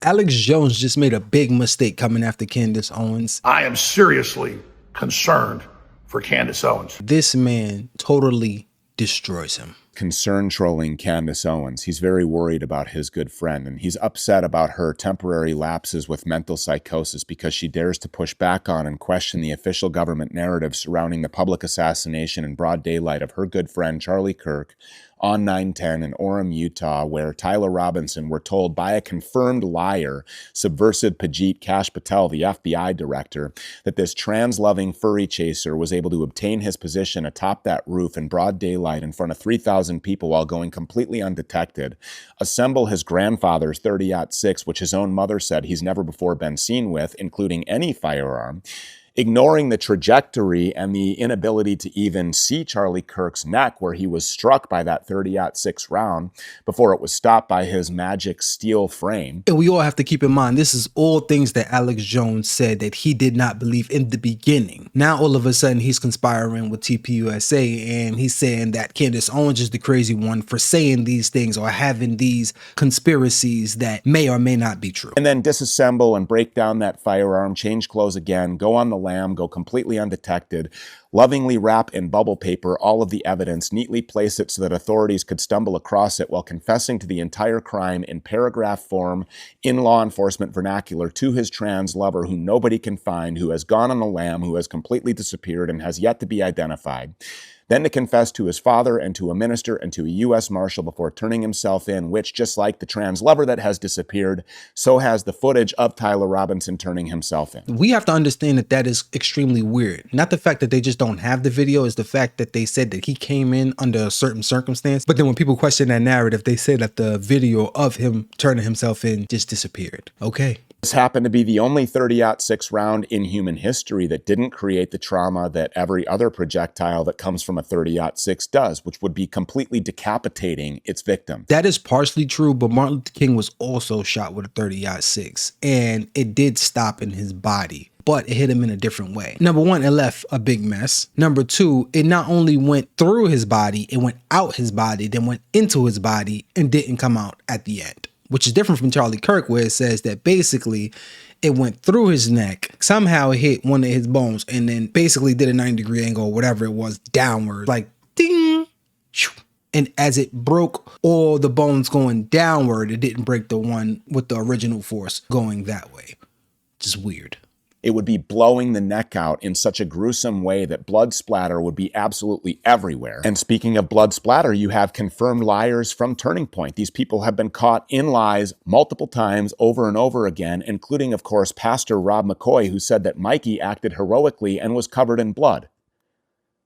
Alex Jones just made a big mistake coming after Candace Owens. I am seriously concerned for Candace Owens. This man totally destroys him. Concern trolling Candace Owens. He's very worried about his good friend, and he's upset about her temporary lapses with mental psychosis because she dares to push back on and question the official government narrative surrounding the public assassination in broad daylight of her good friend Charlie Kirk on 9/10 in Orem, Utah, where Tyler Robinson were told by a confirmed liar, subversive Pajit Kash Patel, the FBI director, that this trans-loving furry chaser was able to obtain his position atop that roof in broad daylight in front of 3,000 people while going completely undetected, assemble his grandfather's .30-06, which his own mother said he's never before been seen with, including any firearm, ignoring the trajectory and the inability to even see Charlie Kirk's neck where he was struck by that .30-06 round before it was stopped by his magic steel frame. And we all have to keep in mind, this is all things that Alex Jones said that he did not believe in the beginning. Now, all of a sudden, he's conspiring with TPUSA, and he's saying that Candace Owens is the crazy one for saying these things or having these conspiracies that may or may not be true. And then disassemble and break down that firearm, change clothes again, go on the lam, go completely undetected, lovingly wrap in bubble paper all of the evidence, neatly place it so that authorities could stumble across it while confessing to the entire crime in paragraph form in law enforcement vernacular to his trans lover who nobody can find, who has gone on the lam, who has completely disappeared and has yet to be identified. Then to confess to his father and to a minister and to a U.S. Marshal before turning himself in, which, just like the trans lover that has disappeared, so has the footage of Tyler Robinson turning himself in. We have to understand that that is extremely weird. Not the fact that they just don't have the video, is the fact that they said that he came in under a certain circumstance. But then when people question that narrative, they say that the video of him turning himself in just disappeared. Okay. This happened to be the only .30-06 round in human history that didn't create the trauma that every other projectile that comes from a .30-06 does, which would be completely decapitating its victim. That is partially true, but Martin Luther King was also shot with a .30-06, and it did stop in his body, but it hit him in a different way. Number one, it left a big mess. Number two, it not only went through his body, it went out his body, then went into his body and didn't come out at the end, which is different from Charlie Kirk, where it says that basically it went through his neck, somehow it hit one of his bones, and then basically did a 90-degree angle or whatever it was downward, like ding, shoo. And as it broke all the bones going downward, it didn't break the one with the original force going that way. Just weird. It would be blowing the neck out in such a gruesome way that blood splatter would be absolutely everywhere. And speaking of blood splatter, you have confirmed liars from Turning Point. These people have been caught in lies multiple times over and over again, including, of course, Pastor Rob McCoy, who said that Mikey acted heroically and was covered in blood.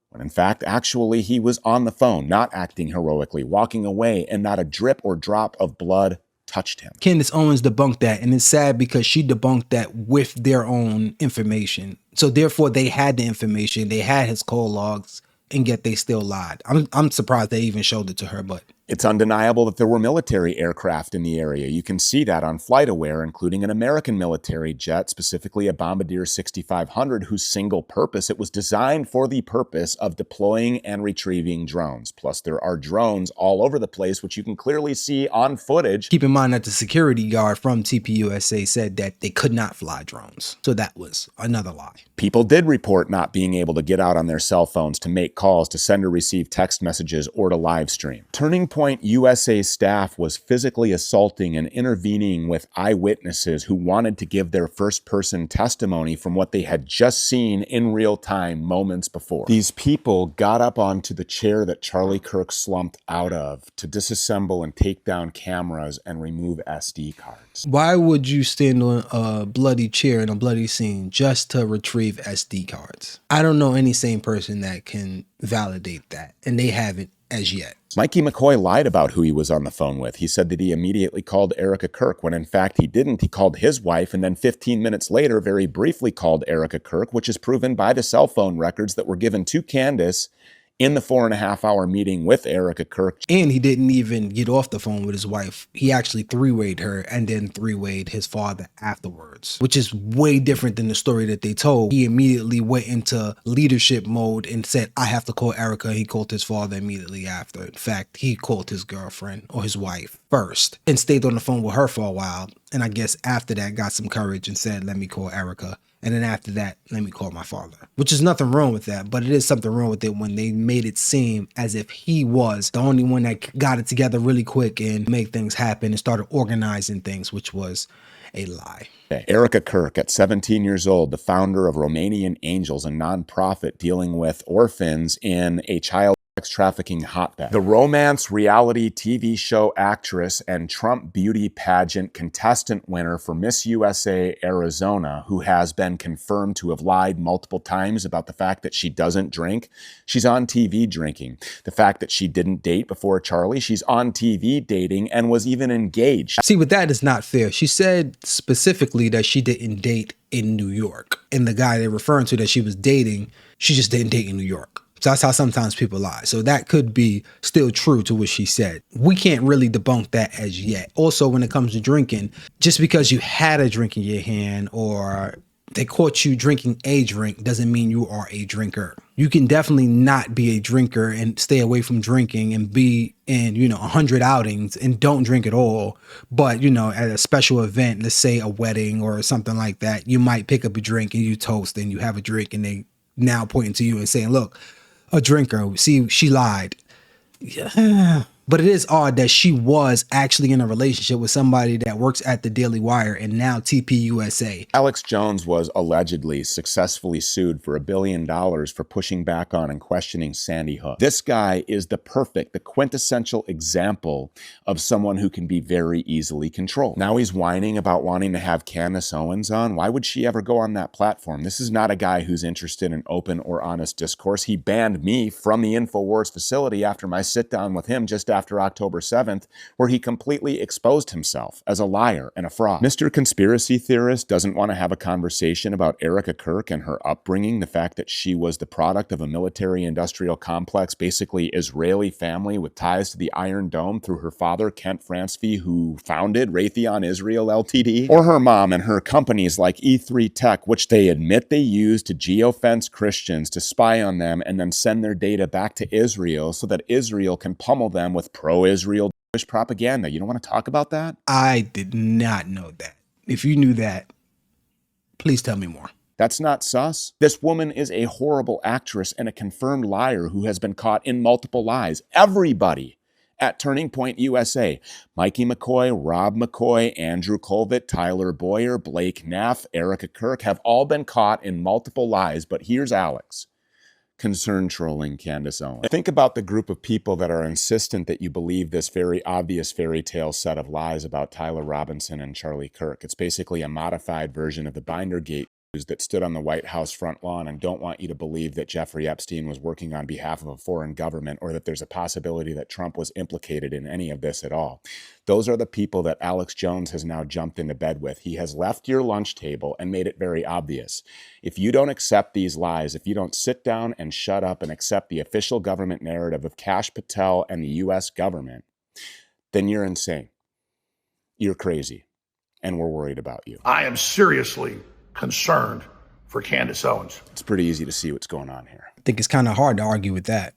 When in fact, actually, he was on the phone, not acting heroically, walking away, and not a drip or drop of blood touched him. Candace Owens debunked that, and it's sad because she debunked that with their own information. So therefore, they had the information, they had his call logs, and yet they still lied. I'm surprised they even showed it to her, but it's undeniable that there were military aircraft in the area. You can see that on FlightAware, including an American military jet, specifically a Bombardier 6500, whose single purpose, it was designed for the purpose of deploying and retrieving drones. Plus, there are drones all over the place, which you can clearly see on footage. Keep in mind that the security guard from TPUSA said that they could not fly drones. So that was another lie. People did report not being able to get out on their cell phones to make calls, to send or receive text messages, or to live stream. Turning Point USA staff was physically assaulting and intervening with eyewitnesses who wanted to give their first-person testimony from what they had just seen in real time moments before. These people got up onto the chair that Charlie Kirk slumped out of to disassemble and take down cameras and remove SD cards. Why would you stand on a bloody chair in a bloody scene just to retrieve SD cards? I don't know any sane person that can validate that, and they haven't as yet. Mikey McCoy lied about who he was on the phone with. He said that he immediately called Erika Kirk, when in fact he didn't. He called his wife, and then 15 minutes later very briefly called Erika Kirk, which is proven by the cell phone records that were given to Candace in the 4.5-hour meeting with Erika Kirk. And he didn't even get off the phone with his wife. He actually three-wayed her and then three-wayed his father afterwards, which is way different than the story that they told. He immediately went into leadership mode and said, I have to call Erika. He called his father immediately after. In fact, he called his girlfriend or his wife first and stayed on the phone with her for a while. And I guess after that got some courage and said, let me call Erika. And then after that, let me call my father, which is nothing wrong with that. But it is something wrong with it when they made it seem as if he was the only one that got it together really quick and made things happen and started organizing things, which was a lie. Erika Kirk, at 17 years old, the founder of Romanian Angels, a nonprofit dealing with orphans in a child sex trafficking hotbed. The romance reality TV show actress and Trump beauty pageant contestant winner for Miss USA Arizona, who has been confirmed to have lied multiple times about the fact that she doesn't drink. She's on TV drinking. The fact that she didn't date before Charlie, she's on TV dating and was even engaged. See, but that is not fair. She said specifically that she didn't date in New York. And the guy they're referring to that she was dating, she just didn't date in New York. So that's how sometimes people lie. So that could be still true to what she said. We can't really debunk that as yet. Also, when it comes to drinking, just because you had a drink in your hand or they caught you drinking a drink doesn't mean you are a drinker. You can definitely not be a drinker and stay away from drinking and be in, 100 outings and don't drink at all. But, at a special event, let's say a wedding or something like that, you might pick up a drink and you toast and you have a drink and they now pointing to you and saying, look, a drinker, see, she lied. Yeah. But it is odd that she was actually in a relationship with somebody that works at the Daily Wire and now TPUSA. Alex Jones was allegedly successfully sued for $1 billion for pushing back on and questioning Sandy Hook. This guy is the quintessential example of someone who can be very easily controlled. Now he's whining about wanting to have Candace Owens on. Why would she ever go on that platform? This is not a guy who's interested in open or honest discourse. He banned me from the InfoWars facility after my sit down with him just after October 7th, where he completely exposed himself as a liar and a fraud. Mr. Conspiracy Theorist doesn't want to have a conversation about Erika Kirk and her upbringing, the fact that she was the product of a military-industrial complex, basically Israeli family with ties to the Iron Dome through her father, Kent Francevy, who founded Raytheon Israel Ltd., or her mom and her companies like E3 Tech, which they admit they use to geofence Christians to spy on them and then send their data back to Israel so that Israel can pummel them with pro-Israel Jewish propaganda. You don't want to talk about that? I did not know that. If you knew that, please tell me more. That's not sus. This woman is a horrible actress and a confirmed liar who has been caught in multiple lies. Everybody at Turning Point USA, Mikey McCoy, Rob McCoy, Andrew Colvett, Tyler Boyer, Blake Neff, Erika Kirk have all been caught in multiple lies, but here's Alex. Concern trolling Candace Owens. Think about the group of people that are insistent that you believe this very obvious fairy tale set of lies about Tyler Robinson and Charlie Kirk. It's basically a modified version of the Bindergate that stood on the White House front lawn and don't want you to believe that Jeffrey Epstein was working on behalf of a foreign government or that there's a possibility that Trump was implicated in any of this at all. Those are the people that Alex Jones has now jumped into bed with. He has left your lunch table and made it very obvious. If you don't accept these lies, if you don't sit down and shut up and accept the official government narrative of Kash Patel and the U.S. government, then you're insane. You're crazy. And we're worried about you. I am seriously concerned for Candace Owens. It's pretty easy to see what's going on here. I think it's kind of hard to argue with that.